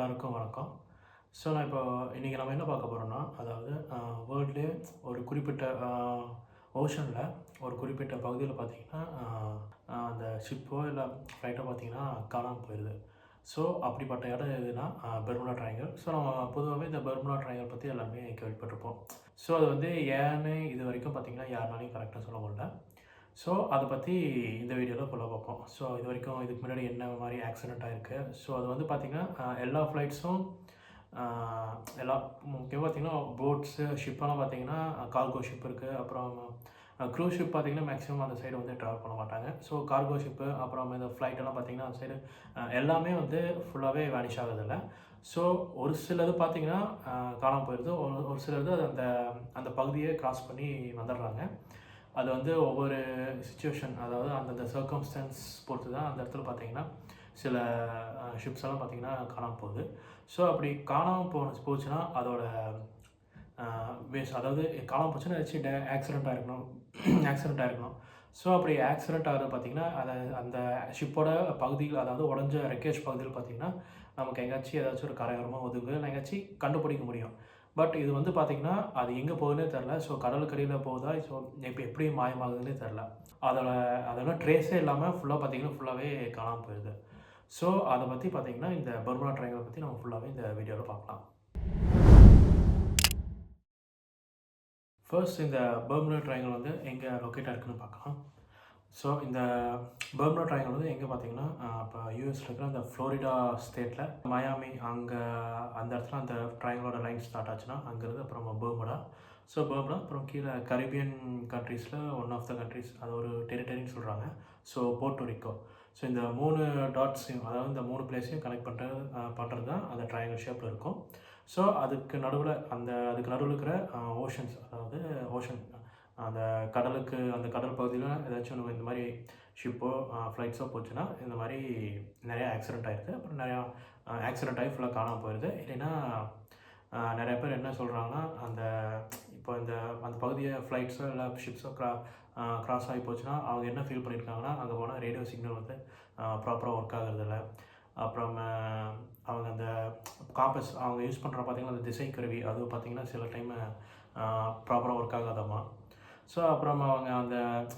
எல்லாருக்கும் வணக்கம். ஸோ நான் இப்போ இன்றைக்கி நம்ம என்ன பார்க்க போகிறோம்னா, அதாவது வேர்ல்ட்லேயே ஒரு குறிப்பிட்ட ஓஷனில் ஒரு குறிப்பிட்ட பகுதியில் பார்த்தீங்கன்னா, அந்த ஷிப்போ இல்லை ஃப்ளைட்டோ பார்த்தீங்கன்னா காணாமல் போயிடுது. ஸோ அப்படிப்பட்ட இடம் எதுனா பெர்முடா ட்ரையாங்கிள். ஸோ நம்ம பொதுவாகவே இந்த பெர்முடா ட்ரையாங்கிள் பற்றி எல்லாமே கேள்விப்பட்டிருப்போம். ஸோ அது வந்து ஏன்னு இது வரைக்கும் பார்த்தீங்கன்னா யாருனாலையும் கரெக்டாக சொல்ல முடியல. ஸோ அதை பற்றி இந்த வீடியோவில் ஃபுல்லாக பார்ப்போம். ஸோ இது வரைக்கும் இதுக்கு முன்னாடி என்ன மாதிரி ஆக்சிடெண்ட் ஆகிருக்கு. ஸோ அது வந்து பார்த்திங்கன்னா எல்லா ஃப்ளைட்ஸும் எல்லா முக்கியமாக பார்த்திங்கன்னா போட்ஸு ஷிப்பெல்லாம் பார்த்திங்கன்னா கார்கோ ஷிப் இருக்குது. அப்புறம் க்ரூஸ் ஷிப் பார்த்திங்கன்னா மேக்ஸிமம் அந்த சைடு வந்து ட்ராவல் பண்ண மாட்டாங்க. ஸோ கார்கோ ஷிப்பு அப்புறம் இந்த ஃப்ளைட்டெல்லாம் பார்த்திங்கன்னா அந்த சைடு எல்லாமே வந்து ஃபுல்லாகவே வேனிஷ் ஆகுதில்ல. ஸோ ஒரு சிலது பார்த்திங்கன்னா காணாமல் போயிடுது. ஒரு சிலது அது அந்த அந்த பகுதியை கிராஸ் பண்ணி வந்துடுறாங்க. அது வந்து ஒவ்வொரு சிச்சுவேஷன், அதாவது அந்தந்த சர்க்கம்ஸ்டன்ஸ் பொறுத்து தான் அந்த இடத்துல பார்த்திங்கன்னா சில ஷிப்ஸ் எல்லாம் பார்த்திங்கன்னா காணாமல் போகுது. ஸோ அப்படி காணாமல் போச்சுன்னா அதோட அதாவது காணாமல் போச்சுன்னா ஏதாச்சும் ஆக்சிடெண்ட் ஆகிருக்கணும். ஸோ அப்படி ஆக்சிடெண்ட் ஆகிறது பார்த்திங்கன்னா அதை அந்த ஷிப்போட பகுதியில், அதாவது உடஞ்ச ரெக்கேஜ் பகுதியில் பார்த்திங்கன்னா நமக்கு எங்கேயாச்சும் ஏதாச்சும் ஒரு கரையோரமாக ஒதுங்க இல்லை எங்கேயாச்சும் கண்டுபிடிக்க முடியும். பட் இது வந்து பார்த்திங்கன்னா அது எங்கே போகுதுன்னே தெரில. ஸோ கடலுக்கடியில் போகுதா, ஸோ இப்போ எப்படி மாயமாகுதுன்னே தெரில. அதோட ட்ரேஸே இல்லாமல் ஃபுல்லாகவே காணாமல் போயிடுது. ஸோ அதை பற்றி பார்த்திங்கன்னா இந்த பெர்முடா ட்ரையாங்கிளை பற்றி நம்ம ஃபுல்லாகவே இந்த வீடியோவில் பார்க்கலாம். ஃபர்ஸ்ட் இந்த பெர்முடா ட்ரையாங்கிள் வந்து எங்கே லொக்கேட் ஆகிருக்குன்னு பார்க்கலாம். ஸோ இந்த பெர்முடா ட்ரையாங்கிள் வந்து எங்கே பார்த்தீங்கன்னா இப்போ யூஎஸில் இருக்கிற அந்த ஃப்ளோரிடா ஸ்டேட்டில் மயாமி, அங்கே அந்த இடத்துல அந்த ட்ரையாங்கிளோட லைன் ஸ்டார்ட் ஆச்சுன்னா அங்கேருந்து அப்புறம் பெர்முடா. ஸோ பெர்முடா அப்புறம் கீழே கரீபியன் கண்ட்ரீஸில் ஒன் ஆஃப் த கண்ட்ரீஸ், அது ஒரு டெரிட்டரின்னு சொல்கிறாங்க. ஸோ போர்ட்டோரிக்கோ. ஸோ இந்த 3 டாட்ஸையும், அதாவது இந்த 3 பிளேஸையும் கனெக்ட் பண்ணுறது தான் அந்த ட்ரையாங்கிள் ஷேப்பில் இருக்கும். ஸோ அதுக்கு நடுவில் இருக்கிற ஓஷன்ஸ், அதாவது ஓஷன் அந்த கடல் பகுதியில் ஏதாச்சும் ஒன்று இந்த மாதிரி ஷிப்போ ஃப்ளைட்ஸோ போச்சுன்னா இந்த மாதிரி நிறையா ஆக்சிடெண்ட் ஆகிருக்கு. அப்புறம் நிறையா ஆக்சிடெண்ட் ஆகி ஃபுல்லாக காணாமல் போயிடுது. இல்லைன்னா நிறைய பேர் என்ன சொல்கிறாங்கன்னா, இப்போ அந்த பகுதியை ஃப்ளைட்ஸோ இல்லை ஷிப்ஸோ கிராஸ் ஆகி போச்சுன்னா அவங்க என்ன ஃபீல் பண்ணியிருக்காங்கன்னா, அங்கே போனால் ரேடியோ சிக்னல் வந்து ப்ராப்பராக ஒர்க் ஆகுறதில்ல. அப்புறம் அவங்க அந்த காம்பஸ் அவங்க யூஸ் பண்ணுற பார்த்திங்கன்னா அந்த திசை கருவி, அது பார்த்திங்கன்னா சில டைமு ப்ராப்பராக ஒர்க் ஆகாதாம்மா. ஸோ அப்புறம் அவங்க அந்த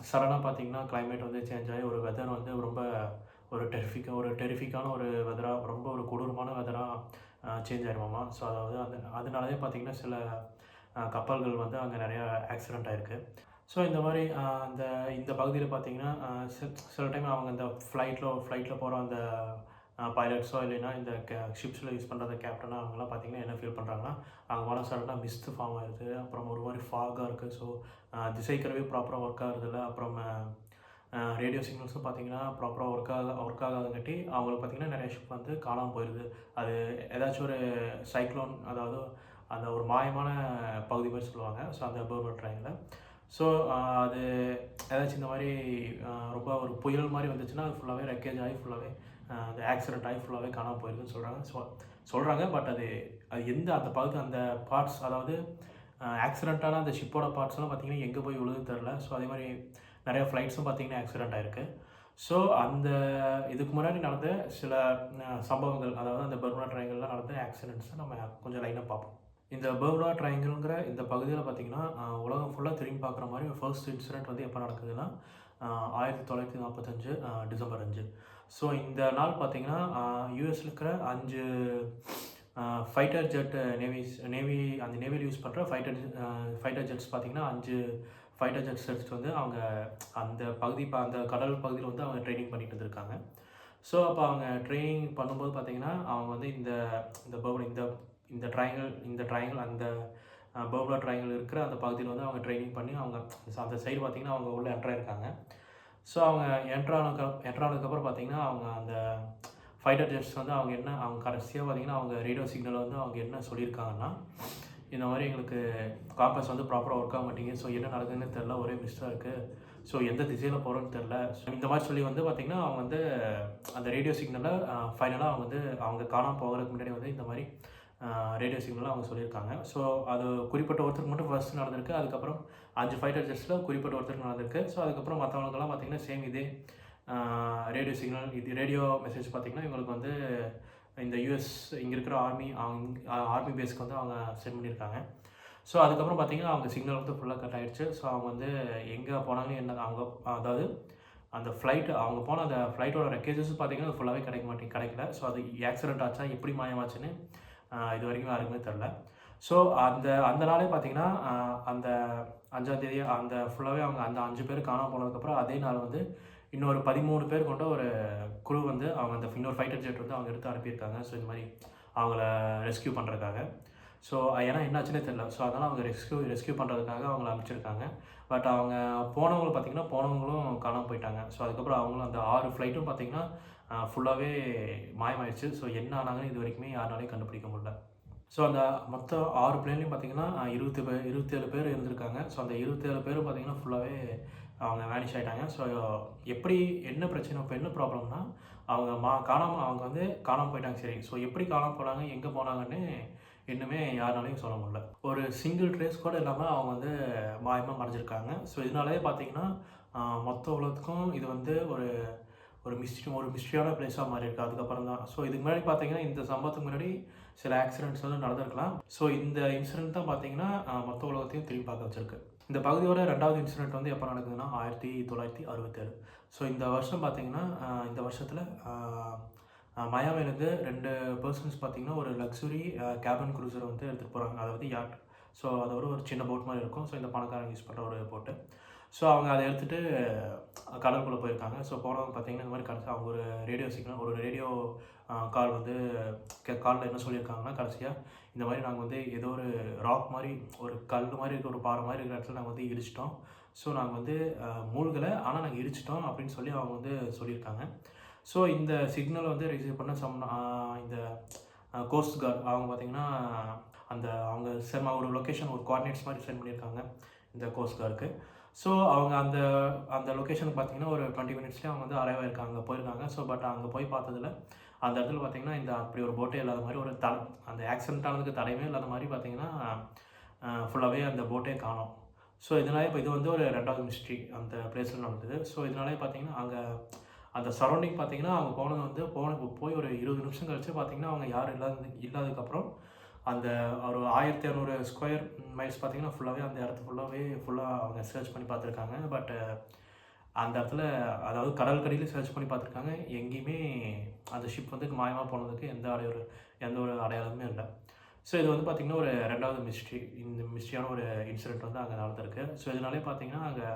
சடனாக பார்த்திங்கன்னா கிளைமேட் வந்து சேஞ்ச் ஆகி ஒரு வெதர் வந்து ரொம்ப ஒரு டெரிஃபிக்கான ஒரு வெதராக, ரொம்ப ஒரு கொடூரமான வெதராக சேஞ்ச் ஆகிடுமாம்மா. ஸோ அதாவது அதனாலவே பார்த்திங்கன்னா சில கப்பல்கள் வந்து அங்கே நிறையா ஆக்சிடெண்ட் ஆகிருக்கு. ஸோ இந்த மாதிரி இந்த பகுதியில் பார்த்திங்கன்னா சில டைம் அவங்க இந்த ஃப்ளைட்டில் போகிற அந்த பைலட்ஸோ இல்லைன்னா இந்த ஷிப்ஸில் யூஸ் பண்ணுற அந்த கேப்டனாக அவங்களாம் பார்த்திங்கன்னா என்ன ஃபீல் பண்ணுறாங்கன்னா, அங்கே போனால் சடனாக மிஸ்ட் ஃபார்ம் ஆகிடுது. அப்புறம் ஒரு மாதிரி ஃபாகாக இருக்குது. ஸோ திசைக்கருவி ப்ராப்பராக ஒர்க் ஆகுறதில்ல. அப்புறம் ரேடியோ சிக்னல்ஸும் பார்த்திங்கன்னா ப்ராப்பராக ஒர்க் ஆகாதங்காட்டி அவங்களுக்கு பார்த்திங்கன்னா நிறைய ஷிப் வந்து காணாமல் போயிடுது. அது ஏதாச்சும் ஒரு சைக்ளோன், அதாவது அந்த ஒரு மாயமான பகுதி மாதிரி சொல்லுவாங்க. ஸோ அந்த பெர்முடா ட்ரையாங்கிள். ஸோ அது ஏதாச்சும் இந்த மாதிரி ரொம்ப ஒரு புயல் மாதிரி வந்துச்சுன்னா அது ஃபுல்லாகவே ரெக்கேஜ் ஆகி ஃபுல்லாகவே அந்த ஆக்சிடெண்ட் ஆகி ஃபுல்லாகவே காணாமல் போயிருக்குன்னு சொல்கிறாங்க. பட் அது எந்த அந்த பார்ட்ஸ், அதாவது ஆக்சிடெண்ட்டான அந்த ஷிப்போட பார்ட்ஸ்லாம் பார்த்திங்கன்னா எங்கே போய் விழுதுன்னு தெரில. ஸோ அதே மாதிரி நிறையா ஃப்ளைட்ஸும் பார்த்திங்கன்னா ஆக்சிடெண்ட் ஆகிருக்கு. ஸோ இதுக்கு முன்னாடி நடந்த சில சம்பவங்கள், அதாவது அந்த பெர்முடா ட்ரையாங்கிளில் நடந்த ஆக்சிடெண்ட்ஸை நம்ம கொஞ்சம் லைனாக பார்ப்போம். இந்த பெர்முடா ட்ரையாங்கிள்ங்கிற இந்த பகுதியில் பார்த்திங்கன்னா உலகம் ஃபுல்லாக திரும்பி பார்க்குற மாதிரி ஃபர்ஸ்ட் இன்சிடெண்ட் வந்து எப்போ நடக்குதுன்னா 1945 டிசம்பர் 5. ஸோ இந்த நாள் பார்த்திங்கன்னா யூஎஸில் இருக்கிற 5 ஃபைட்டர் ஜெட் நேவியில் யூஸ் பண்ணுற ஃபைட்டர் ஜெட்ஸ் பார்த்திங்கன்னா 5 ஃபைட்டர் ஜெட்ஸ் எடுத்துகிட்டு வந்து அவங்க அந்த கடல் பகுதியில் வந்து அவங்க ட்ரைனிங் பண்ணிட்டு இருந்திருக்காங்க. ஸோ அப்போ அவங்க ட்ரைனிங் பண்ணும்போது பார்த்திங்கன்னா அவங்க வந்து இந்த ட்ரையாங்கிள் அந்த பெர்முடா ட்ரையாங்கிள் இருக்கிற அந்த பகுதியில் வந்து அவங்க ட்ரைனிங் பண்ணி அவங்க அந்த சைடு பார்த்திங்கன்னா அவங்க உள்ளே என்ட்ரு ஆகிருக்காங்க. ஸோ அவங்க என்ட்ரானதுக்கப்புறம் பார்த்திங்கன்னா அவங்க அந்த ஃபைட்டர் ஜெட்ஸ் வந்து அவங்க கடைசியாக பார்த்திங்கன்னா அவங்க ரேடியோ சிக்னலை வந்து அவங்க என்ன சொல்லியிருக்காங்கன்னா, இந்த மாதிரி எங்களுக்கு காம்பஸ் வந்து ப்ராப்பராக ஒர்க் ஆக மாட்டேங்குது. ஸோ என்ன நடக்குதுன்னு தெரில, ஒரே மிஸ்டாக இருக்குது. ஸோ எந்த திசையில் போகிறோன்னு தெரில. ஸோ இந்த மாதிரி சொல்லி வந்து பார்த்திங்கன்னா அவங்க வந்து அந்த ரேடியோ சிக்னலை ஃபைனலாக அவங்க காணாமல் போகிறதுக்கு முன்னாடி வந்து இந்த மாதிரி ரேடியோ சிக்னலாக அவங்க சொல்லியிருக்காங்க. ஸோ அது குறிப்பிட்ட ஒருத்தருக்கு மட்டும் ஃபர்ஸ்ட் நடந்திருக்கு. அதுக்கப்புறம் 5 ஃபைட்டர் ஜெட்ஸில் குறிப்பிட்ட ஒருத்தருக்கு நடந்திருக்கு. ஸோ அதுக்கப்புறம் மற்றவங்களுக்கெல்லாம் பார்த்திங்கன்னா சேம் இதே ரேடியோ மெசேஜ் பார்த்திங்கன்னா இவங்களுக்கு வந்து இந்த யூஎஸ் இங்கே இருக்கிற ஆர்மி பேஸ்க்கு வந்து அவங்க சென்ட் பண்ணியிருக்காங்க. ஸோ அதுக்கப்புறம் பார்த்தீங்கன்னா அவங்க சிக்னல் வந்து ஃபுல்லாக கட் ஆகிடுச்சு. ஸோ அவங்க வந்து எங்கே போனாலும் என்ன அவங்க அதாவது அந்த அவங்க போன அந்த ஃப்ளைட்டோட ரெக்கேஜஸ் பார்த்தீங்கன்னா அது ஃபுல்லாகவே கிடைக்கல. ஸோ அது ஆக்சிடென்ட் ஆச்சா எப்படி மாயமாச்சுன்னு இது வரைக்கும் யாருக்குமே தெரில. ஸோ அந்த நாளே பார்த்தீங்கன்னா அந்த 5ஆம் தேதி அந்த ஃபுல்லாகவே அவங்க அந்த 5 பேர் காணாமல் போனதுக்கப்புறம் அதே நாள் வந்து இன்னொரு 13 பேர் கொண்ட ஒரு குழு வந்து அவங்க அந்த இன்னொரு ஃபைட்டர் ஜெட் வந்து அவங்க எடுத்து அனுப்பியிருக்காங்க. ஸோ இந்த மாதிரி அவங்கள ரெஸ்க்யூ பண்ணுறதுக்காக. ஸோ ஏன்னா என்னாச்சுன்னே தெரியல. ஸோ அதனால் அவங்க ரெஸ்க்யூ பண்ணுறதுக்காக அவங்கள அனுப்பிச்சிருக்காங்க. பட் அவங்க போனவங்களும் காணாமல் போயிட்டாங்க. ஸோ அதுக்கப்புறம் அவங்களும் அந்த 6 ஃப்ளைட்டும் பார்த்தீங்கன்னா ஃபுல்லாகவே மாயமாயிடுச்சு. ஸோ என்ன ஆனாங்கன்னு இது வரைக்குமே யாருனாலையும் கண்டுபிடிக்க முடியல. ஸோ அந்த மொத்தம் 6 பிளேன்லையும் பார்த்தீங்கன்னா 27 பேர் இருந்திருக்காங்க. ஸோ அந்த 27 பேரும் பார்த்தீங்கன்னா ஃபுல்லாகவே அவங்க வேனிஷ் ஆகிட்டாங்க. ஸோ எப்படி என்ன பிரச்சனை இப்போ என்ன ப்ராப்ளம்னா அவங்க அவங்க வந்து காணாமல் போயிட்டாங்க. சரி, ஸோ எப்படி காணாமல் போனாங்க, எங்கே போனாங்கன்னு இன்னுமே யாருனாலையும் சொல்ல முடியல. ஒரு சிங்கிள் ட்ரேஸ் கூட இல்லாமல் அவங்க வந்து மாயமாக மறைஞ்சிருக்காங்க. ஸோ இதனாலே பார்த்தீங்கன்னா மொத்த உலகத்துக்கும் இது வந்து ஒரு ஒரு மிஸ்ட்ரியான பிளேஸாக மாறி இருக்குது அதுக்கப்புறம் தான். ஸோ இதுக்கு முன்னாடி பார்த்தீங்கன்னா இந்த சம்பவத்துக்கு முன்னாடி சில ஆக்சிடென்ட்ஸ் வந்து நடந்திருக்கலாம். ஸோ இந்த இன்சிடென்ட் தான் பார்த்தீங்கன்னா மொத்த உலகத்தையும் திரும்பி பார்க்க வச்சிருக்கு. இந்த பகுதியோட 2வது இன்சிடென்ட் வந்து எப்போ நடக்குதுன்னா 1967. ஸோ இந்த வருஷம் பார்த்தீங்கன்னா இந்த வருஷத்தில் மயாமிலேருந்து 2 பர்சன்ஸ் பார்த்தீங்கன்னா ஒரு லக்ஸுரி கேபின் க்ரூசர் வந்து எடுத்துகிட்டு போகிறாங்க. அதாவது யாட். ஸோ அது ஒரு சின்ன போட் மாதிரி இருக்கும். ஸோ இந்த பணக்காரங்க யூஸ் பண்ணுற ஒரு போட்டு. ஸோ அவங்க அதை எடுத்துகிட்டு கடலுக்குள்ளே போயிருக்காங்க. ஸோ போனவங்க பார்த்தீங்கன்னா இந்த மாதிரி கடைசி அவங்க ஒரு ரேடியோ கால் வந்து காலில் என்ன சொல்லியிருக்காங்கன்னா கடைசியாக இந்த மாதிரி நாங்கள் வந்து ஏதோ ஒரு ராக் மாதிரி ஒரு கல் மாதிரி இருக்கிற ஒரு பாறை மாதிரி இருக்கிற இடத்துல நாங்கள் வந்து இடிச்சிட்டோம். ஸோ நாங்கள் வந்து மூழ்கலை, ஆனால் நாங்கள் இடிச்சிட்டோம் அப்படின்னு சொல்லி அவங்க வந்து சொல்லியிருக்காங்க. ஸோ இந்த சிக்னல் வந்து ரிசீவ் பண்ண இந்த கோஸ்ட் கார்டு அவங்க பார்த்திங்கன்னா அவங்க ஒரு லொக்கேஷன் ஒரு கோஆர்டினேட்ஸ் மாதிரி சென்ட் பண்ணியிருக்காங்க இந்த கோஸ்ட் கார்டுக்கு. ஸோ அவங்க அந்த லொக்கேஷனுக்கு பார்த்திங்கன்னா ஒரு 20 மினிட்ஸ்லேயே அவங்க வந்து அரைவ் ஆயிருக்காங்க, போயிருக்காங்க. ஸோ பட் அங்கே போய் பார்த்ததில் அந்த இடத்துல பார்த்திங்கன்னா அப்படி ஒரு போட்டே இல்லாத மாதிரி அந்த ஆக்சிடென்ட் ஆனதுக்கு தடையுமே இல்லாத மாதிரி பார்த்திங்கன்னா ஃபுல்லாகவே அந்த போட்டே காணோம். ஸோ இதனாலே இப்போ இது வந்து ஒரு 2வது மிஸ்ட்ரி அந்த பிளேஸில் நடந்தது. ஸோ இதனாலே பார்த்திங்கன்னா அங்கே அந்த சரௌண்டிங் பார்த்திங்கன்னா அவங்க போனது வந்து போய் ஒரு 20 நிமிஷம் கழிச்சு பார்த்திங்கன்னா அவங்க யாரும் இல்லாததுக்கப்புறம் அந்த ஒரு 1200 ஸ்கொயர் மைல்ஸ் பார்த்திங்கன்னா ஃபுல்லாகவே அந்த இடத்து ஃபுல்லாக அவங்க சர்ச் பண்ணி பார்த்துருக்காங்க. பட் அந்த இடத்துல அதாவது கடற்கரையில் சர்ச் பண்ணி பார்த்துருக்காங்க. எங்கேயுமே அந்த ஷிப் வந்து மாயமாக போனதுக்கு எந்த ஒரு அடையாளமே இல்லை. ஸோ இது வந்து பார்த்திங்கன்னா ஒரு 2வது மிஸ்ட்ரி. இந்த மிஸ்ட்ரியான ஒரு இன்சிடென்ட் வந்து அங்கே நடந்திருக்கு. ஸோ இதனாலே பார்த்திங்கன்னா அங்கே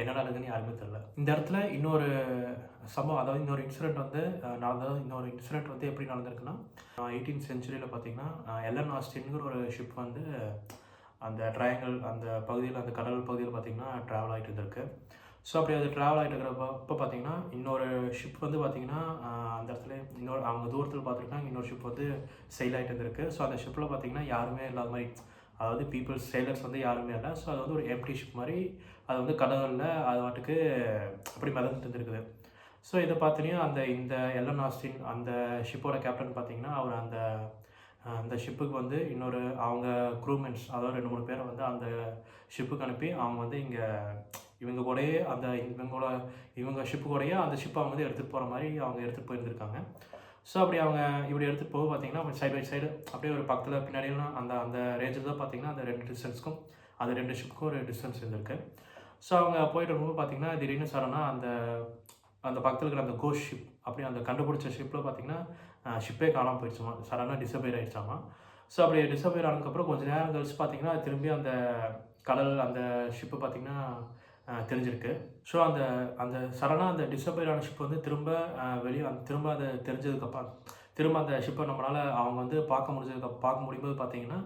என்ன நடக்குதுன்னு யாருமே தெரியல. இந்த இடத்துல இன்னொரு சம்பவம், அதாவது இன்னொரு இன்சிடென்ட் வந்து எப்படி நடந்திருக்குன்னா 18th செஞ்சுரியில் பார்த்திங்கன்னா எல்என் ஆஸ்டின்ங்கிற ஒரு ஷிப் வந்து அந்த ட்ரையாங்கிள் அந்த பகுதியில் அந்த கடல் பகுதியில் பார்த்திங்கன்னா ட்ராவல் ஆகிட்டு இருந்திருக்கு. ஸோ அப்படி அது ட்ராவல் ஆகிட்டு இருக்கிறப்போ பார்த்திங்கன்னா இன்னொரு ஷிப் வந்து பார்த்திங்கன்னா அந்த இடத்துல அவங்க தூரத்தில் பார்த்துருக்காங்க இன்னொரு ஷிப் வந்து செயில் ஆகிட்டு இருந்திருக்கு. ஸோ அந்த ஷிப்பில் பார்த்திங்கன்னா யாருமே இல்லாத மாதிரி, அதாவது சேலர்ஸ் வந்து யாருமே இல்லை. ஸோ அது வந்து ஒரு எம்டி ஷிப் மாதிரி அது வந்து கடலில் அது வாட்டுக்கு அப்படி மிதந்துட்டு இருந்திருக்குது. ஸோ இதை பார்த்தீங்கன்னா இந்த எல்என் ஆஸ்டின் அந்த ஷிப்போட கேப்டன் பார்த்திங்கன்னா அவர் அந்த ஷிப்புக்கு வந்து இன்னொரு அவங்க க்ரூமென்ஸ் அதாவது 2-3 பேரை வந்து அந்த ஷிப்புக்கு அனுப்பி அவங்க வந்து இவங்க கூடயே இவங்க ஷிப்பு கூடயே அந்த ஷிப்பை அவங்க வந்து எடுத்துகிட்டு போகிற மாதிரி அவங்க எடுத்துகிட்டு போயிருந்திருக்காங்க. ஸோ அப்படி அவங்க இப்படி எடுத்துகிட்டு போக பார்த்திங்கன்னா சைடு பை சைடு அப்படியே ஒரு பக்கத்தில் பின்னாடியெல்லாம் அந்த ரேஞ்சில் தான் பார்த்திங்கன்னா அந்த 2 டிஸ்டன்ஸ்க்கும் அந்த 2 ஷிப்புக்கும் ஒரு டிஸ்டன்ஸ் இருந்திருக்கு. ஸோ அவங்க போயிட்டு இருக்கும்போது பார்த்திங்கன்னா திடீர்னு சடனாக அந்த பக்கத்தில் இருக்கிற அந்த கோஸ்ட் ஷிப் அப்படி அந்த கண்டுபிடிச்ச ஷிப்பில் பார்த்திங்கன்னா ஷிப்பே காணாமல் போயிடுச்சுமா, சடனாக டிஸப்பியர் ஆகிடுச்சாமா. ஸோ அப்படி டிஸப்பியர் ஆனதுக்கப்புறம் கொஞ்சம் நேரம் கழிச்சு பார்த்திங்கன்னா திரும்பி அந்த அந்த ஷிப்பு பார்த்திங்கன்னா தெரிஞ்சிருக்கு. ஸோ அந்த சடனாக அந்த டிஸப்பியர் ஆன ஷிப் வந்து திரும்ப அதை தெரிஞ்சதுக்கப்புறம் திரும்ப அந்த ஷிப்பை நம்மளால் அவங்க வந்து பார்க்க முடியும்போது பார்த்திங்கன்னா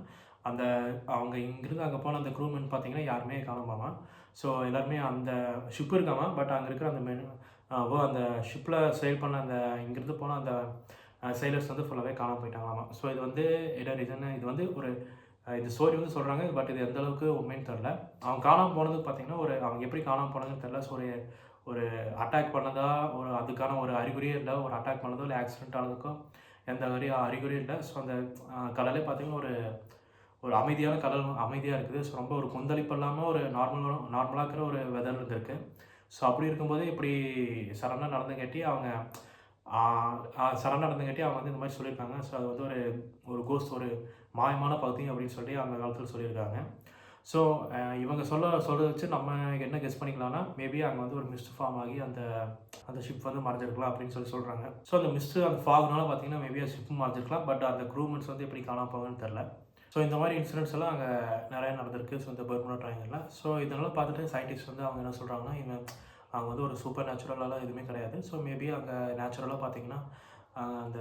அவங்க இங்கிருந்து அங்கே போன அந்த க்ரூமென் பார்த்திங்கன்னா யாருமே காணாமாமா. ஸோ எல்லாருமே அந்த ஷிப் இருக்காமா, பட் அங்கே இருக்கிற அந்த ஷிப்பில் செயில் பண்ண இங்கேருந்து போன அந்த சைலர்ஸ் வந்து ஃபுல்லாகவே காணாமல் போயிட்டாங்களாமா. ஸோ இது வந்து என்ன ரீசன், இது வந்து இந்த ஸ்டோரி வந்து சொல்கிறாங்க. பட் இது எந்த அளவுக்கு உண்மைன்னு தெரில. அவங்க காணாமல் போனது பார்த்திங்கன்னா அவங்க எப்படி காணாமல் போனதுன்னு தெரில. ஸோ ஒரு அட்டாக் பண்ணதா அதுக்கான ஒரு அறிகுறியே இல்லை. ஒரு அட்டாக் பண்ணதோ இல்லை ஆக்சிடென்ட் ஆனதுக்கும் எந்த அறிகுறியும் இல்லை. ஸோ அந்த கடலே பார்த்திங்கன்னா ஒரு அமைதியான கடல், அமைதியாக இருக்குது. ஸோ ரொம்ப ஒரு கொந்தளிப்பு இல்லாமல் ஒரு நார்மலாக இருக்கிற ஒரு வெதர் இருந்திருக்கு. ஸோ அப்படி இருக்கும்போது இப்படி சடனாக நடந்துங்காட்டி அவங்க சடனாக நடந்தங்காட்டி அவங்க வந்து இந்த மாதிரி சொல்லியிருக்காங்க. ஸோ அது வந்து ஒரு ஒரு கோஸ்ட் ஒரு மாயமான பகுதி அப்படின்னு சொல்லி அந்த காலத்துல சொல்லியிருக்காங்க. ஸோ இவங்க சொல்றத வச்சு நம்ம என்ன கெஸ் பண்ணிக்கலாம்னா, மேபி அங்க வந்து ஒரு மிஸ்ட் ஃபார்ம் ஆகி அந்த அந்த ஷிப் வந்து மறைஞ்சிருக்கலாம் அப்படின்னு சொல்றாங்க. ஸோ அந்த மிஸ்ட்டு அந்த ஃபாக்னால பார்த்தீங்கன்னா, மேபி அந்த ஷிப்பும் மறைஞ்சிருக்கலாம். பட் அந்த க்ரூ மெம்பர்ஸ் வந்து எப்படி காணாம போவாங்கன்னு தெரியல. ஸோ இந்த மாதிரி இன்சிடென்ட்ஸ் எல்லாம் அங்க நெறைய நடந்திருக்கு. ஸோ இந்த பெர்முடா ட்ரையாங்கிள்ல. ஸோ இதெல்லாம் பார்த்துட்டு சயின்டிஸ்ட் வந்து அவங்க என்ன சொல்றாங்கன்னா, அவங்க வந்து ஒரு சூப்பர் நேச்சுரலாலாம் எதுவுமே கிடையாது. ஸோ மேபி அங்க நேச்சுரலா பார்த்தீங்கன்னா, அந்த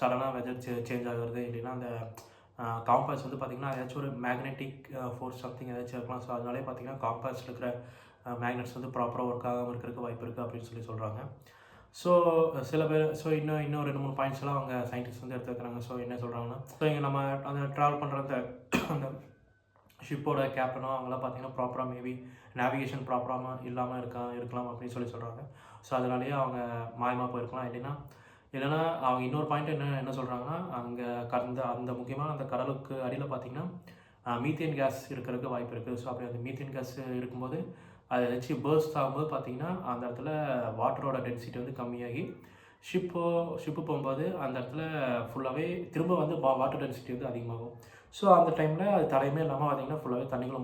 சடனா வெதர் சேஞ்ச் ஆகுறது, இல்லைன்னா அந்த காம்பாஸ் வந்து பார்த்தீங்கன்னா, ஏதாச்சும் ஒரு மேக்னெட்டிக் ஃபோர்ஸ் சம்திங் ஏதாச்சும் இருக்கலாம். ஸோ அதனாலேயே பார்த்தீங்கன்னா, காம்பாஸ்ல இருக்கிற மேக்னெட்ஸ் வந்து ப்ராப்பரா ஒர்க் ஆகாம இருக்கிறதுக்கு வாய்ப்பு இருக்குது அப்படின்னு சொல்றாங்க. ஸோ சில பேர் இன்னும் 2, 3 பாயிண்ட்ஸ்லாம் அவங்க சயின்டிஸ்ட் வந்து எடுத்து வைக்கிறாங்க. ஸோ என்ன சொல்கிறாங்கன்னா, ஸோ இங்கே நம்ம அந்த ட்ராவல் பண்ணுற அந்த ஷிப்போட கேப்டனோ அவங்களாம் பார்த்தீங்கன்னா ப்ராப்பராக மேபி நேவிகேஷன் ப்ராப்பராக இல்லாமல் இருக்கலாம் அப்படின்னு சொல்கிறாங்க. ஸோ அதனாலேயே அவங்க மாயமாக போயிருக்கலாம். இல்லைன்னா அவங்க இன்னொரு பாயிண்ட் என்ன சொல்கிறாங்கன்னா, அங்கே அந்த முக்கியமான அந்த கடலுக்கு அடியில் பார்த்தீங்கன்னா மீத்தேன் கேஸ் இருக்கிறதுக்கு வாய்ப்பு இருக்குது. ஸோ அப்படி அந்த மீத்தேன் கேஸ் இருக்கும்போது அதை வச்சு பர்ஸ்ட் ஆகும்போது பார்த்தீங்கன்னா, அந்த இடத்துல வாட்டரோட டென்சிட்டி வந்து கம்மியாகி ஷிப்பு போகும்போது அந்த இடத்துல ஃபுல்லாகவே திரும்ப வந்து வாட்டர் டென்சிட்டி வந்து அதிகமாகும். ஸோ அந்த டைமில் அது தடையுமே இல்லாமல் பார்த்தீங்கன்னா ஃபுல்லாகவே தண்ணிக்குள்ள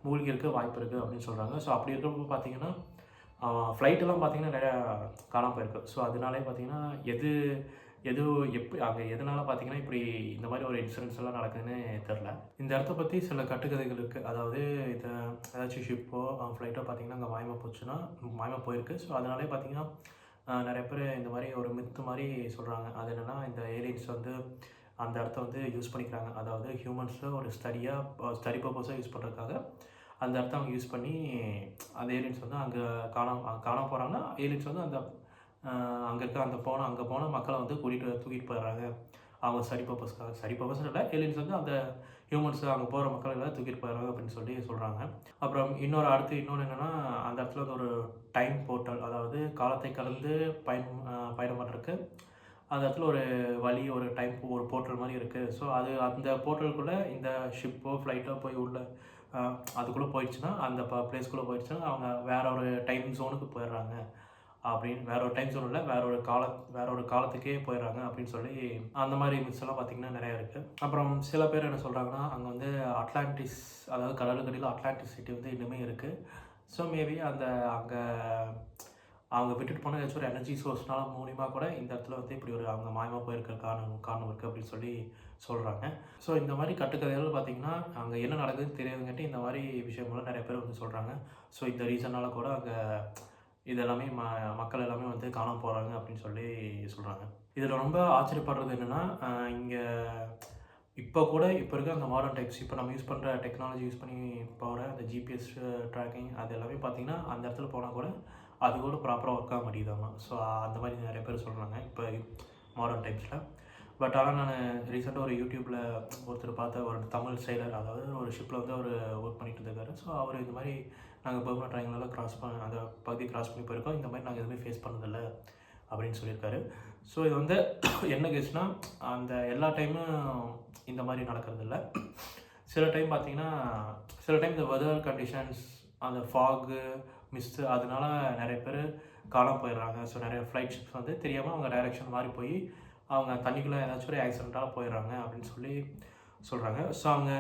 மூழ்கியிருக்க வாய்ப்பு இருக்குது அப்படின்னு சொல்கிறாங்க. ஸோ அப்படி இருக்கிறப்போ பார்த்தீங்கன்னா ஃப்ளைட்டெல்லாம் பார்த்தீங்கன்னா நிறையா காணாம போயிருக்கு. ஸோ அதனாலே பார்த்தீங்கன்னா அங்கே எதனால பார்த்தீங்கன்னா இப்படி இந்த மாதிரி ஒரு இன்சிடென்ட்ஸ் எல்லாம் நடக்குதுன்னு தெரில. இந்த இடத்த பற்றி சில கட்டுக்கதைகள் இருக்குது. அதாவது ஏதாச்சும் ஷிப்போ ஃப்ளைட்டோ பார்த்தீங்கன்னா அங்கே மாயமாக போயிருக்கு. ஸோ அதனாலே பார்த்தீங்கன்னா நிறைய பேர் இந்த மாதிரி ஒரு மித்து மாதிரி சொல்கிறாங்க. அது என்னென்னா, இந்த ஏலியன்ஸ் வந்து அந்த இடத்த வந்து யூஸ் பண்ணிக்கிறாங்க. அதாவது ஹியூமன்ஸை ஒரு ஸ்டடி பர்பஸாக யூஸ் பண்ணுறதுக்காக அந்த இடத்த அவங்க யூஸ் பண்ணி அந்த ஏலியன்ஸ் வந்து அங்கே காணாம போகிறாங்கன்னா, ஏலியன்ஸ் வந்து அங்கே போன மக்களை வந்து தூக்கிட்டு போயிடுறாங்க. அவங்க ஸ்டடி பர்பஸ்ன்னு இல்லை, ஏலியன்ஸ் வந்து அந்த ஹியூமன்ஸ் அங்கே போகிற மக்கள் எல்லாம் தூக்கிட்டு போயிடுறாங்க அப்படின்னு சொல்கிறாங்க. அப்புறம் இன்னொன்று என்னென்னா, அந்த இடத்துல வந்து ஒரு டைம் போர்ட்டல், அதாவது காலத்தை கடந்து பயணம் பண்ணுறதுக்கு அந்த இடத்துல ஒரு வழி, ஒரு போர்ட்டல் மாதிரி இருக்குது. ஸோ அந்த போர்ட்டலுக்குள்ளே இந்த ஷிப்போ ஃப்ளைட்டோ போய் அதுக்குள்ளே போயிடுச்சுன்னா, அந்த பிளேஸ்க்குள்ளே போயிடுச்சுன்னா அவங்க வேற ஒரு டைம் ஜோனுக்கு போயிடுறாங்க அப்படின்னு, வேற ஒரு டைம் ஜோன் இல்லை, வேற ஒரு காலத்துக்கே போயிடுறாங்க அப்படின்னு சொல்லி அந்த மாதிரி மித்ஸ் எல்லாம் பார்த்தீங்கன்னா நிறையா இருக்குது. அப்புறம் சில பேர் என்ன சொல்கிறாங்கன்னா, அங்கே வந்து அட்லாண்டிஸ், அதாவது கடலுக்கடியில் அட்லாண்டிஸ் சிட்டி வந்து இன்னுமே இருக்குது. ஸோ மேபி அங்கே அவங்க விட்டுட்டு போன ஏதாச்சும் ஒரு எனர்ஜி சோர்ஸ்னால மூலிமா கூட இந்த இடத்துல வந்து இப்படி அவங்க மாயமாக போயிருக்க காரணம் இருக்குது அப்படின்னு சொல்கிறாங்க. ஸோ இந்த மாதிரி கட்டுக்கதைகள் பார்த்திங்கன்னா அங்கே என்ன நடக்குதுன்னு தெரியாதுங்காட்டி இந்த மாதிரி விஷயங்கள்லாம் நிறைய பேர் வந்து சொல்கிறாங்க. ஸோ இந்த ரீசனால் கூட அங்கே இதெல்லாமே மக்கள் எல்லாமே வந்து காணாமல் போகிறாங்க அப்படின்னு சொல்கிறாங்க. இதில் ரொம்ப ஆச்சரியப்படுறது என்னென்னா, இங்கே இப்போ இருக்க அந்த மாடர்ன் டைப்ஸ், இப்போ நம்ம யூஸ் பண்ணுற டெக்னாலஜி யூஸ் பண்ணி போகிற அந்த ஜிபிஎஸ் ட்ராக்கிங் அது எல்லாமே பார்த்திங்கன்னா அந்த இடத்துல போனால் கூட அது கூட ப்ராப்பராக ஒர்க் ஆக மாட்டேங்குதாமா. ஸோ அந்த மாதிரி நிறைய பேர் சொல்கிறாங்க இப்போ மாடர்ன் டைப்ஸில். பட் ஆனால் நான் ரீசெண்டாக ஒரு யூடியூப்பில் ஒருத்தர் பார்த்த ஒரு தமிழ் செயலர், அதாவது ஒரு ஷிப்பில் வந்து அவர் ஒர்க் பண்ணிட்டு இருக்காரு. ஸோ அவர் இந்த மாதிரி நாங்கள் பெர்முடா ட்ரையாங்கிளெல்லாம் அந்த பகுதி கிராஸ் பண்ணி போயிருக்கோம், இந்த மாதிரி நாங்கள் எதுவுமே ஃபேஸ் பண்ணதில்லை அப்படின்னு சொல்லியிருக்காரு. ஸோ இது வந்து என்ன கேஸ்னால், அந்த எல்லா டைமும் இந்த மாதிரி நடக்கிறதில்ல. சில டைம் பார்த்திங்கன்னா, சில டைம் இந்த வெதர் கண்டிஷன்ஸ், அந்த ஃபாகு, மிஸ்ட்டு, அதனால நிறைய பேர் காணாமல் போயிடுறாங்க. ஸோ நிறைய ஃப்ளைட் ஷிப்ஸ் வந்து தெரியாமல் அவங்க டைரெக்ஷன் மாறி போய் அவங்க தண்ணிக்குள்ளே ஏதாச்சும் ஒரு ஆக்சிடெண்ட்டால் போயிடுறாங்க அப்படின்னு சொல்கிறாங்க. ஸோ அவங்க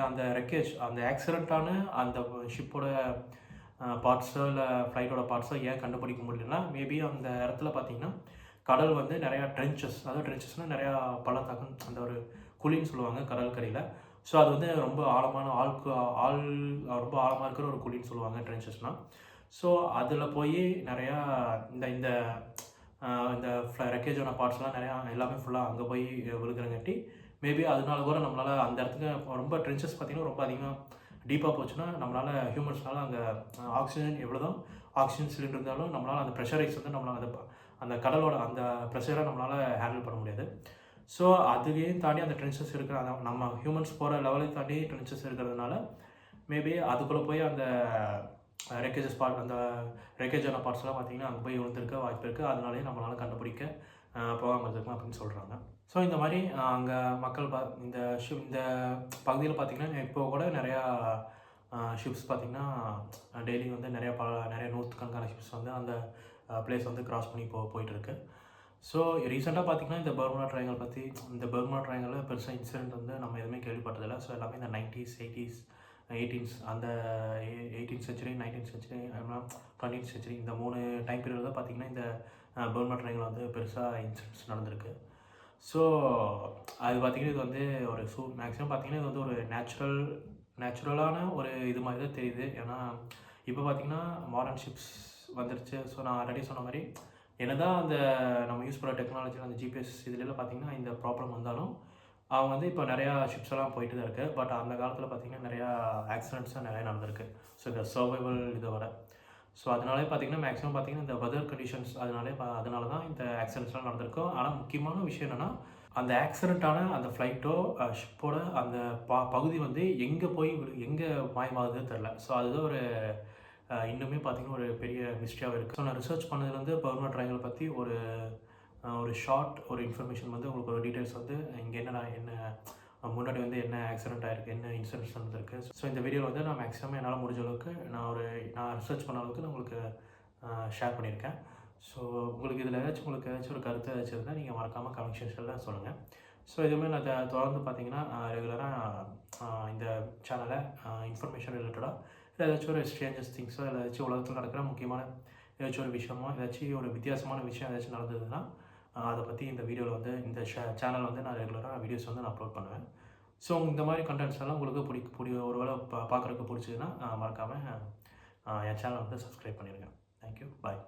அந்த ஆக்சிடெண்ட்டான அந்த ஷிப்போட பார்ட்ஸோ இல்லை ஃப்ளைட்டோட பார்ட்ஸோ ஏன் கண்டுபிடிக்க முடியலன்னா, மேபி அந்த இடத்துல பார்த்திங்கன்னா கடல் வந்து நிறையா ட்ரென்ச்சஸ், அதாவது ட்ரென்ச்சஸ்னால் நிறையா பள்ளத்தாக்கம், அந்த ஒரு குழின்னு சொல்லுவாங்க கடற்கரையில். ஸோ அது வந்து ரொம்ப ஆழமான ரொம்ப ஆழமாக இருக்கிற ஒரு குழின்னு சொல்லுவாங்க ட்ரென்ச்சஸ்னால். ஸோ அதில் போய் நிறையா இந்த ரெக்கேஜான பார்ட்ஸ்லாம் நிறையா எல்லாமே ஃபுல்லாக அங்கே போய் விழுகிறங்காட்டி மேபி அதனால கூட நம்மளால் அந்த இடத்துக்கு ரொம்ப ட்ரென்ச்சஸ் பார்த்திங்கன்னா ரொம்ப அதிகமாக டீப்பாக போச்சுன்னா நம்மளால் ஹியூமன்ஸ்னால அங்கே ஆக்சிஜன் எவ்வளோ தான் ஆக்சிஜன் சிலிண்டர் இருந்தாலும் நம்மளால் அந்த ப்ரெஷரைஸ் வந்து நம்மளால் அந்த கடலோட அந்த ப்ரெஷரை நம்மளால் ஹேண்டில் பண்ண முடியாது. ஸோ அதுலேயும் தாண்டி அந்த ட்ரென்ச்சஸ் இருக்கிற நம்ம ஹியூமன்ஸ் போகிற லெவலையும் தாண்டி ட்ரென்ச்சஸ் இருக்கிறதுனால மேபி அதுக்குள்ளே போய் அந்த அந்த ரெக்கேஜான பார்ட்ஸ்லாம் பார்த்திங்கன்னா அங்கே போய் விழுந்திருக்க வாய்ப்பு இருக்குது. அதனாலேயே நம்மளால் கண்டுபிடிக்க போகாமல் இருக்கலாம் அப்படின்னு சொல்கிறாங்க. ஸோ இந்த மாதிரி அங்கே மக்கள் இந்த பகுதியில் பார்த்திங்கன்னா இப்போ கூட நிறையா ஷிப்ஸ் பார்த்திங்கன்னா டெய்லி வந்து நிறைய நூற்றுக்கணக்கான ஷிப்ஸ் வந்து அந்த பிளேஸ் வந்து கிராஸ் பண்ணி போயிட்டுருக்கு. ஸோ ரீசெண்டாக பார்த்தீங்கன்னா, இந்த பர்முடா ட்ரையாங்கிள் பற்றி இந்த பர்முடா ட்ரையாங்கிள்ல பெருசா இன்சிடென்ட் வந்து நம்ம எதுவுமே கேள்விப்பட்டதில்ல. ஸோ எல்லாமே இந்த 90s, 80s, 18s அந்த 18th செஞ்சுரி, 19th செஞ்சுரி, அப்புறம் 20th செஞ்சுரி இந்த 3 டைம் பீரியட்ல தான் பார்த்தீங்கன்னா, இந்த பர்முடா ட்ரையாங்கிள் வந்து பெருசா இன்சிடென்ட்ஸ் நடந்திருக்கு. ஸோ அது பார்த்தீங்கன்னா, இது வந்து ஒரு மேக்ஸிமம் பார்த்தீங்கன்னா, இது வந்து ஒரு நேச்சுரலான ஒரு இது மாதிரி தான் தெரியுது. ஏன்னா, இப்போ பார்த்தீங்கன்னா, மாடர்ன் ஷிப்ஸ் வந்துருச்சு. ஸோ நான் ஆல்ரெடி சொன்ன மாரி, என்னதான் அந்த நம்ம யூஸ் பண்ணுற டெக்னாலஜில அந்த ஜிபிஎஸ் இதுலலாம் பார்த்தீங்கன்னா, இந்த ப்ராப்ளம் வந்தாலும், அவங்க வந்து இப்போ நெறையா ஷிப்ஸ் எல்லாம் போயிட்டு தான் இருக்கு. பட் அந்த காலத்தில பார்த்தீங்கன்னா, நெறையா ஆக்சிடென்ட்ஸ்லாம் நெறையா நடந்திருக்கு. ஸோ இந்த சர்வைவல் இத விட. ஸோ அதனாலயே பார்த்தீங்கன்னா, மேக்ஸிமம் பார்த்தீங்கன்னா, இந்த வெதர் கண்டிஷன்ஸ் அதனால தான் இந்த ஆக்சிடென்ட்ஸ்லாம் நடந்திருக்கும். ஆனா முக்கியமான விஷயம் என்னன்னா, அந்த ஆக்சிடென்ட்டான அந்த ஃப்ளைட்டோ, ஷிப்போட அந்த பகுதி வந்து எங்க போய் எங்க மாயமாகுதுன்னு தெரியல. ஸோ அதுதான் ஒரு இன்னுமே பார்த்தீங்கன்னா, ஒரு பெரிய மிஸ்ட்ரியாவே இருக்கு. ஸோ நான் ரிசர்ச் பண்ணதுலேருந்து பர்முடா ட்ரையாங்கிள் பத்தி ஒரு ஷார்ட் ஒரு இன்ஃபர்மேஷன் வந்து உங்களுக்கு ஒரு டீட்டெயில்ஸ் வந்து இங்கே என்ன முன்னாடி வந்து என்ன ஆக்சிடென்ட் ஆயிருக்கு, என்ன இன்சிடென்ட்ஸ் நடந்திருக்கு. ஸோ இந்த வீடியோவில் வந்து நான் மேக்ஸிமம் என்னால் முடிஞ்ச அளவுக்கு நான் ரிசர்ச் பண்ண அளவுக்கு நான் உங்களுக்கு ஷேர் பண்ணியிருக்கேன். ஸோ உங்களுக்கு உங்களுக்கு ஏதாச்சும் ஒரு கருத்து ஏதாச்சும் இருந்தால் நீங்கள் மறக்காமல் கமெண்ட் செக்ஷனில் சொல்லுங்கள். ஸோ இதுமாதிரி நான் தொடர்ந்து பார்த்தீங்கன்னா ரெகுலராக இந்த சேனலை இன்ஃபர்மேஷன் ரிலேட்டடாக இல்லை ஏதாச்சும் ஒரு ஸ்ட்ரேஞ்சஸ் திங்ஸோ இல்லை ஏதாச்சும் உலகத்தில் நடக்கிற முக்கியமான ஏதாச்சும் ஒரு விஷயமோ ஏதாச்சும் ஒரு வித்தியாசமான விஷயம் ஏதாச்சும் நடந்ததுன்னா அதை பற்றி இந்த வீடியோவில் வந்து இந்த சேனல் வந்து நான் ரெகுலராக வீடியோஸ் வந்து நான் அப்லோட் பண்ணுவேன். ஸோ இந்த மாதிரி கண்டென்ட்ஸ் எல்லாம் உங்களுக்கு ஒரு வேளை பார்க்குறதுக்கு பிடிச்சதுன்னா மறக்காமல் என் சேனலை வந்து சப்ஸ்கிரைப் பண்ணிடுங்க. தேங்க்யூ. பாய்.